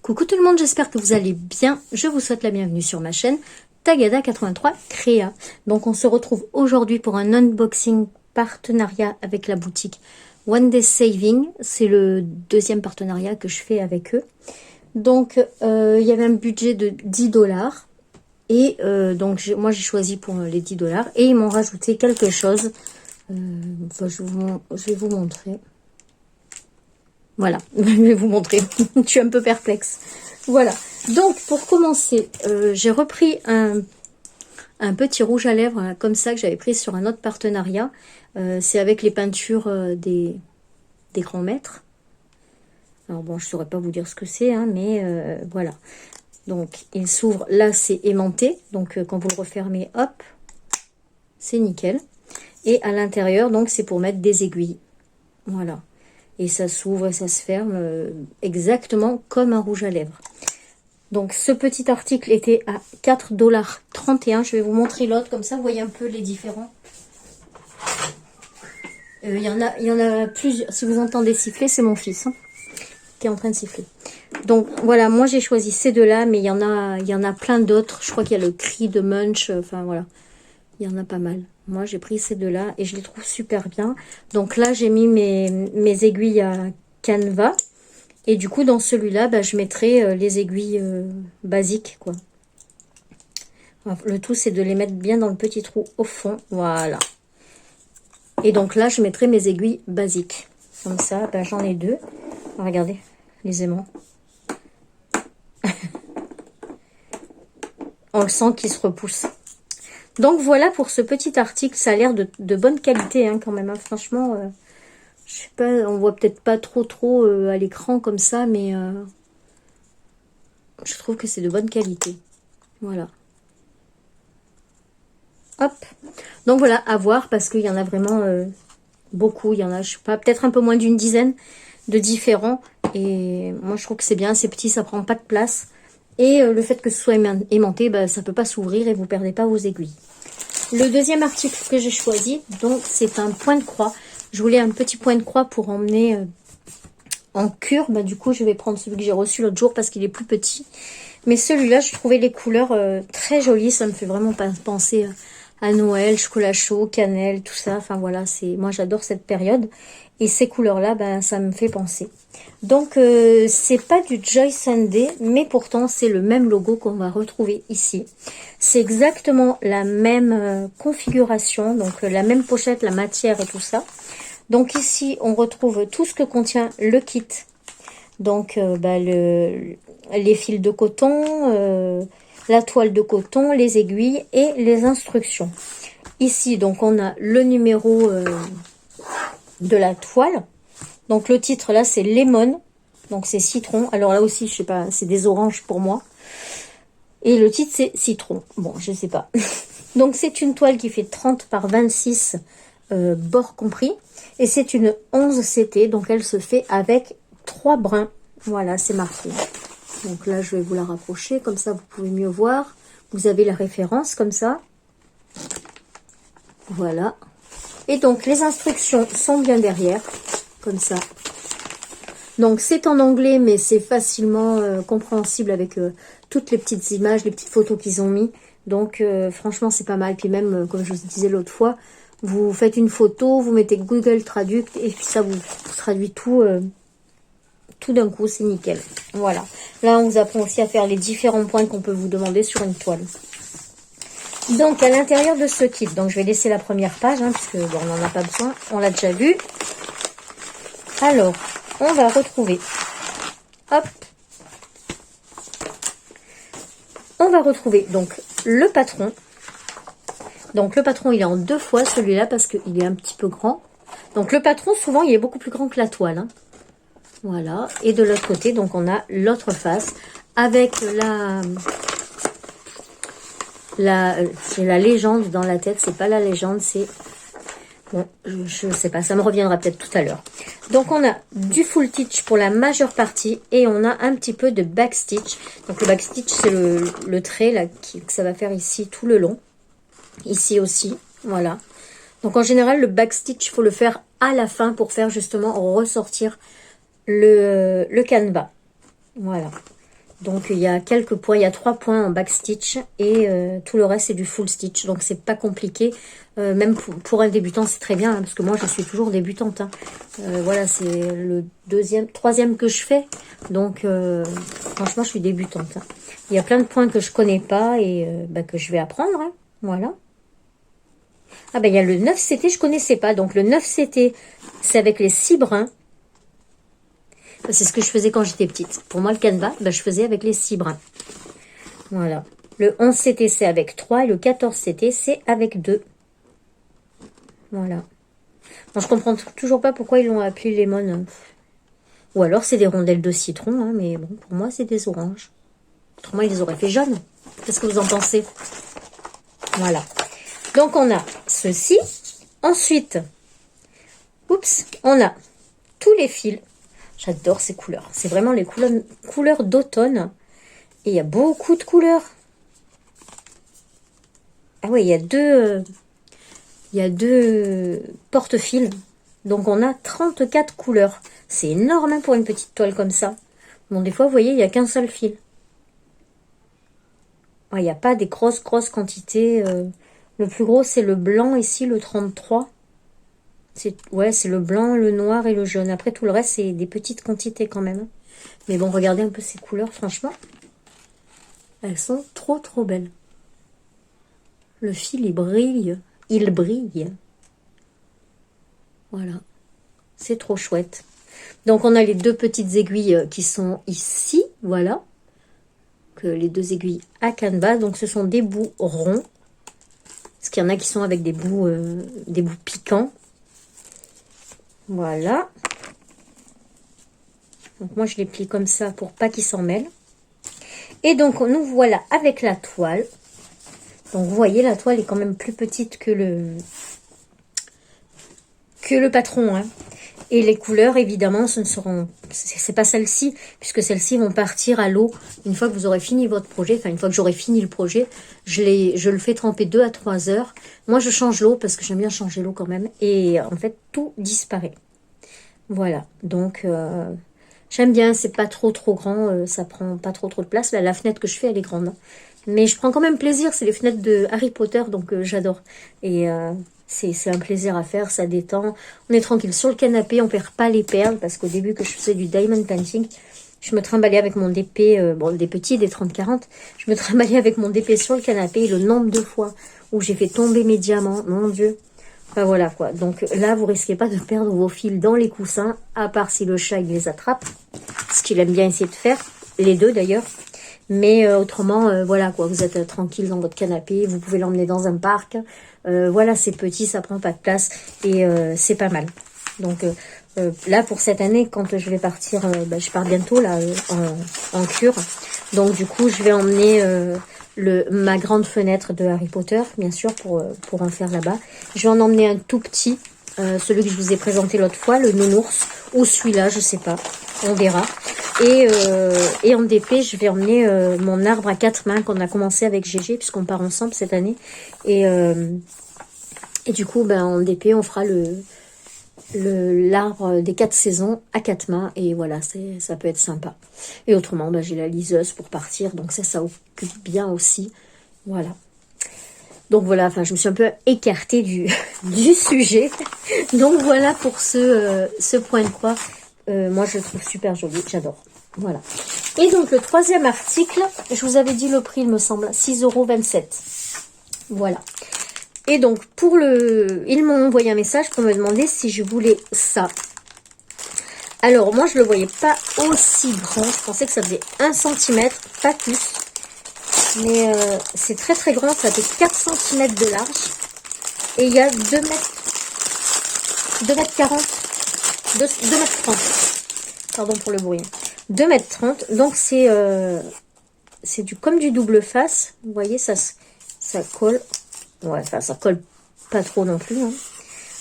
Coucou tout le monde, j'espère que vous allez bien. Je vous souhaite la bienvenue sur ma chaîne Tagada83 Créa. Donc on se retrouve aujourd'hui pour un unboxing partenariat avec la boutique One Day Saving. C'est le deuxième partenariat que je fais avec eux. Donc il y avait un budget de 10 $. Et donc moi j'ai choisi pour les 10 $. Et ils m'ont rajouté quelque chose. Je vais vous montrer. Voilà, je vais vous montrer. Je suis un peu perplexe. Voilà. Donc, pour commencer, j'ai repris un petit rouge à lèvres hein, comme ça que j'avais pris sur un autre partenariat. C'est avec les peintures des grands maîtres. Alors bon, je ne saurais pas vous dire ce que c'est, hein, mais voilà. Donc, il s'ouvre. Là, c'est aimanté. Donc, quand vous le refermez, hop, c'est nickel. Et à l'intérieur, donc, c'est pour mettre des aiguilles. Voilà. Et ça s'ouvre et ça se ferme exactement comme un rouge à lèvres. Donc ce petit article était à 4,31 $. Je vais vous montrer l'autre, comme ça vous voyez un peu les différents. Il y en a plusieurs. Si vous entendez siffler, c'est mon fils hein, qui est en train de siffler. Donc voilà, moi j'ai choisi ces deux-là, mais il y en a plein d'autres. Je crois qu'il y a le cri de Munch, enfin voilà. Il y en a pas mal. Moi, j'ai pris ces deux-là et je les trouve super bien. Donc là, j'ai mis mes aiguilles à canevas. Et du coup, dans celui-là, bah, je mettrai les aiguilles basiques, quoi. Le tout, c'est de les mettre bien dans le petit trou au fond. Voilà. Et donc là, je mettrai mes aiguilles basiques. Comme ça, bah, j'en ai deux. Regardez, les aimants. On le sent qu'ils se repoussent. Donc voilà pour ce petit article, ça a l'air de bonne qualité hein, quand même, hein. Franchement, je sais pas, on voit peut-être pas trop à l'écran comme ça, mais je trouve que c'est de bonne qualité. Voilà. Hop. Donc voilà, à voir parce qu'il y en a vraiment beaucoup, il y en a, je sais pas, peut-être un peu moins d'une dizaine de différents. Et moi je trouve que c'est bien, c'est petit, ça prend pas de place. Et le fait que ce soit aimanté, bah, ça peut pas s'ouvrir et vous perdez pas vos aiguilles. Le deuxième article que j'ai choisi, donc c'est un point de croix. Je voulais un petit point de croix pour emmener en cure. Bah, du coup, je vais prendre celui que j'ai reçu l'autre jour parce qu'il est plus petit. Mais celui-là, je trouvais les couleurs très jolies. Ça me fait vraiment penser à Noël, chocolat chaud, cannelle, tout ça. Enfin voilà, moi j'adore cette période. Et ces couleurs-là, ben, ça me fait penser. Donc, c'est pas du Joy Sunday, mais pourtant, c'est le même logo qu'on va retrouver ici. C'est exactement la même configuration, donc la même pochette, la matière et tout ça. Donc ici, on retrouve tout ce que contient le kit. Donc, les fils de coton, la toile de coton, les aiguilles et les instructions. Ici, donc, on a le numéro de la toile. Donc le titre là c'est Lemon, donc c'est citron. Alors là aussi je sais pas, c'est des oranges pour moi. Et le titre c'est citron. Bon, je sais pas. Donc c'est une toile qui fait 30 par 26 bords compris. Et c'est une 11 CT, donc elle se fait avec 3 brins. Voilà, c'est marqué. Donc là je vais vous la rapprocher, comme ça vous pouvez mieux voir. Vous avez la référence comme ça. Voilà. Et donc les instructions sont bien derrière, comme ça. Donc c'est en anglais, mais c'est facilement compréhensible avec toutes les petites images, les petites photos qu'ils ont mis. Donc franchement c'est pas mal. Puis même, comme je vous disais l'autre fois, vous faites une photo, vous mettez Google Traduct et puis ça vous traduit tout, tout d'un coup, c'est nickel. Voilà. Là on vous apprend aussi à faire les différents points qu'on peut vous demander sur une toile. Donc, à l'intérieur de ce kit, donc je vais laisser la première page, hein, puisque bon, on n'en a pas besoin, on l'a déjà vu. Alors, on va retrouver, hop, on va retrouver donc le patron. Donc, le patron, il est en deux fois celui-là, parce qu'il est un petit peu grand. Donc, le patron, souvent, il est beaucoup plus grand que la toile. Hein. Voilà. Et de l'autre côté, donc, on a l'autre face, avec j'ai la légende dans la tête, c'est pas la légende, c'est... Bon, je sais pas, ça me reviendra peut-être tout à l'heure. Donc, on a du full stitch pour la majeure partie et on a un petit peu de backstitch. Donc, le backstitch, c'est le trait là, que ça va faire ici tout le long. Ici aussi, voilà. Donc, en général, le backstitch, il faut le faire à la fin pour faire justement ressortir le canevas. Voilà. Donc il y a quelques points, il y a 3 points en backstitch et tout le reste c'est du full stitch. Donc c'est pas compliqué, même pour un débutant c'est très bien, hein, parce que moi je suis toujours débutante. Hein. Voilà, c'est le troisième que je fais. Donc franchement je suis débutante. Hein. Il y a plein de points que je connais pas et bah, que je vais apprendre. Hein. Voilà. Ah ben il y a le 9CT, je connaissais pas. Donc le 9CT c'est avec les 6 brins. C'est ce que je faisais quand j'étais petite. Pour moi, le canevas, ben, je faisais avec les 6 brins. Voilà. Le 11CT, c'est avec 3. Et le 14CT, c'est avec 2. Voilà. Bon, je comprends toujours pas pourquoi ils l'ont appelé lemon. Ou alors, c'est des rondelles de citron. Hein, mais bon, pour moi, c'est des oranges. Autrement, ils les auraient fait jaunes. Qu'est-ce que vous en pensez? Voilà. Donc, on a ceci. Ensuite, oups, on a tous les fils. J'adore ces couleurs. C'est vraiment les couleurs d'automne. Et il y a beaucoup de couleurs. Ah oui, il y a deux porte-fils. Donc on a 34 couleurs. C'est énorme hein, pour une petite toile comme ça. Bon, des fois, vous voyez, il n'y a qu'un seul fil. Il n'y a pas des grosses quantités. Le plus gros, c'est le blanc ici, le 33. Ouais, c'est le blanc, le noir et le jaune. Après, tout le reste, c'est des petites quantités quand même. Mais bon, regardez un peu ces couleurs, franchement. Elles sont trop belles. Le fil, il brille. Il brille. Voilà. C'est trop chouette. Donc, on a les 2 petites aiguilles qui sont ici. Voilà. Que les 2 aiguilles à canevas. Donc, ce sont des bouts ronds. Parce qu'il y en a qui sont avec des bouts piquants. Voilà. Donc moi je les plie comme ça pour pas qu'ils s'en mêlent. Et donc nous voilà avec la toile. Donc vous voyez la toile est quand même plus petite que le patron. Hein. Et les couleurs évidemment ce ne seront, c'est pas celles-ci, puisque celles-ci vont partir à l'eau une fois que vous aurez fini votre projet. Enfin une fois que j'aurai fini le projet, je le fais tremper 2 à 3 heures. Moi je change l'eau parce que j'aime bien changer l'eau quand même. Et en fait tout disparaît. Voilà, donc j'aime bien, c'est pas trop grand, ça prend pas trop de place. Là, la fenêtre que je fais, elle est grande. Hein. Mais je prends quand même plaisir, c'est les fenêtres de Harry Potter, donc j'adore. Et c'est un plaisir à faire, ça détend. On est tranquille sur le canapé, on perd pas les perles, parce qu'au début que je faisais du diamond painting, je me trimballais avec mon DP, bon des petits, des 30-40, je me trimballais avec mon DP sur le canapé, et le nombre de fois où j'ai fait tomber mes diamants, mon Dieu. Enfin voilà quoi, donc là vous risquez pas de perdre vos fils dans les coussins, à part si le chat il les attrape, ce qu'il aime bien essayer de faire, les 2 d'ailleurs. Mais autrement, voilà quoi, vous êtes tranquille dans votre canapé, vous pouvez l'emmener dans un parc. Voilà, c'est petit, ça prend pas de place et c'est pas mal. Donc là pour cette année, quand je vais partir, je pars bientôt là en cure. Donc du coup je vais emmener ma grande fenêtre de Harry Potter, bien sûr, pour en faire là-bas. Je vais en emmener un tout petit, celui que je vous ai présenté l'autre fois, le nounours, ou celui-là, je sais pas, on verra. Et en DP, je vais emmener mon arbre à 4 mains qu'on a commencé avec GG, puisqu'on part ensemble cette année. Et du coup, en DP, on fera l'arbre des 4 saisons à 4 mains, et voilà, ça peut être sympa. Et autrement, j'ai la liseuse pour partir, donc ça occupe bien aussi. Voilà. Donc voilà, enfin je me suis un peu écartée du sujet. Donc voilà pour ce point de croix. Moi je le trouve super joli, j'adore. Voilà. Et donc le 3e article, je vous avais dit le prix, il me semble, 6,27 €. Voilà. Et donc, ils m'ont envoyé un message pour me demander si je voulais ça. Alors, moi, je le voyais pas aussi grand. Je pensais que ça faisait 1 cm, pas plus. Mais c'est très grand. Ça fait 4 cm de large. Et il y a 2 mètres 40, 2 mètres 30. Pardon pour le bruit. 2 mètres 30. Donc, c'est comme du double face. Vous voyez, ça colle. Ouais, enfin, ça colle pas trop non plus. Hein.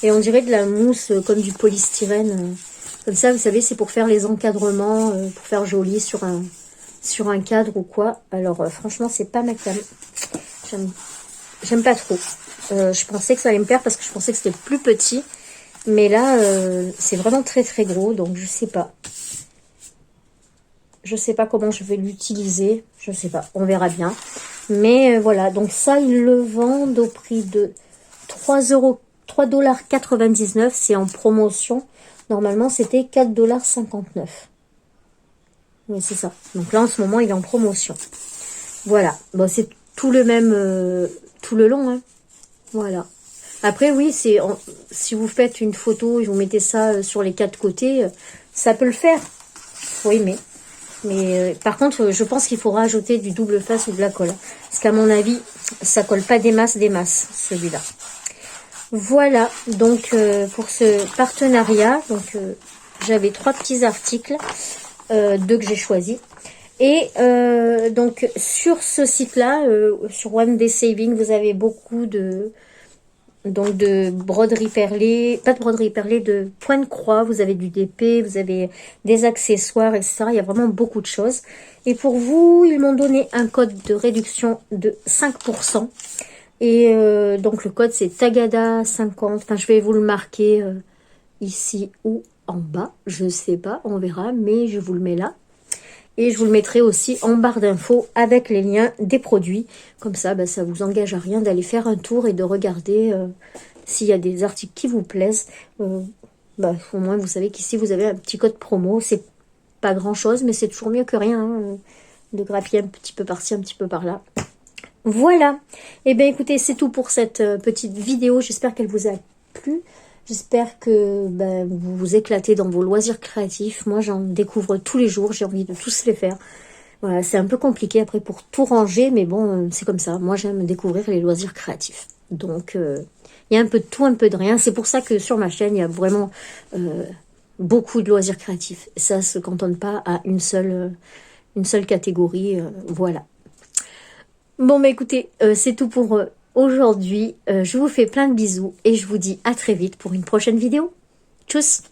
Et on dirait de la mousse comme du polystyrène. Comme ça, vous savez, c'est pour faire les encadrements, pour faire joli sur un cadre ou quoi. Alors, franchement, c'est pas ma cam. J'aime pas trop. Je pensais que ça allait me plaire parce que je pensais que c'était plus petit. Mais là, c'est vraiment très gros, donc je sais pas. Je sais pas comment je vais l'utiliser. Je sais pas, on verra bien. Mais voilà, donc ça, ils le vendent au prix de 3,99 $. C'est en promotion. Normalement, c'était 4,59 $. Oui, c'est ça. Donc là, en ce moment, il est en promotion. Voilà. Bon, c'est tout le même, tout le long. Hein. Voilà. Après, oui, c'est si vous faites une photo et vous mettez ça sur les 4 côtés, ça peut le faire. Faut aimer. Mais par contre, je pense qu'il faudra ajouter du double face ou de la colle. Parce qu'à mon avis, ça colle pas des masses, celui-là. Voilà, donc pour ce partenariat, donc j'avais 3 petits articles, 2 que j'ai choisis. Et donc sur ce site-là, sur One Day Saving, vous avez beaucoup de broderie perlée, pas de broderie perlée, de points de croix, vous avez du DP, vous avez des accessoires, etc. Il y a vraiment beaucoup de choses. Et pour vous, ils m'ont donné un code de réduction de 5%. Et donc le code c'est Tagada50. Enfin, je vais vous le marquer ici ou en bas, je sais pas, on verra, mais je vous le mets là. Et je vous le mettrai aussi en barre d'infos avec les liens des produits. Comme ça, bah, ça vous engage à rien d'aller faire un tour et de regarder s'il y a des articles qui vous plaisent. Bah, au moins, vous savez qu'ici, vous avez un petit code promo. C'est pas grand-chose, mais c'est toujours mieux que rien. Hein, de grappiller un petit peu par-ci, un petit peu par-là. Voilà. Et bien, écoutez, c'est tout pour cette petite vidéo. J'espère qu'elle vous a plu. J'espère que vous vous éclatez dans vos loisirs créatifs. Moi, j'en découvre tous les jours. J'ai envie de tous les faire. Voilà, c'est un peu compliqué après pour tout ranger, mais bon, c'est comme ça. Moi, j'aime découvrir les loisirs créatifs. Donc, il y a un peu de tout, un peu de rien. C'est pour ça que sur ma chaîne, il y a vraiment beaucoup de loisirs créatifs. Ça ne se cantonne pas à une seule catégorie. Voilà. Bon, bah écoutez, c'est tout pour aujourd'hui. Je vous fais plein de bisous et je vous dis à très vite pour une prochaine vidéo. Tchuss!